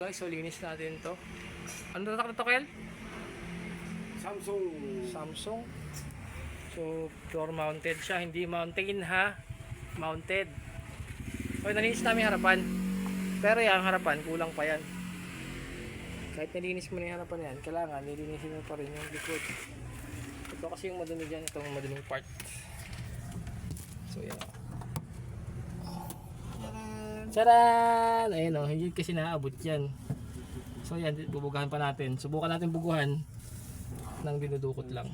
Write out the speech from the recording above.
Guys, so linis natin to. Ano tatak na to, Kel? Samsung. So, floor mounted siya. Hindi mountain ha. Mounted. Okay, nalinis namin yung harapan. Pero yung harapan, kulang pa yan. Kahit nalinis mo na yung harapan yan, kailangan nilinisin mo pa rin yung likod. Ito kasi yung madumi dyan, itong maduming part. So, yan. Charan! Ayun o, hindi kasi naaabot yan. So yan, bubugahan pa natin. Subukan natin buguhan nang dinudukot lang.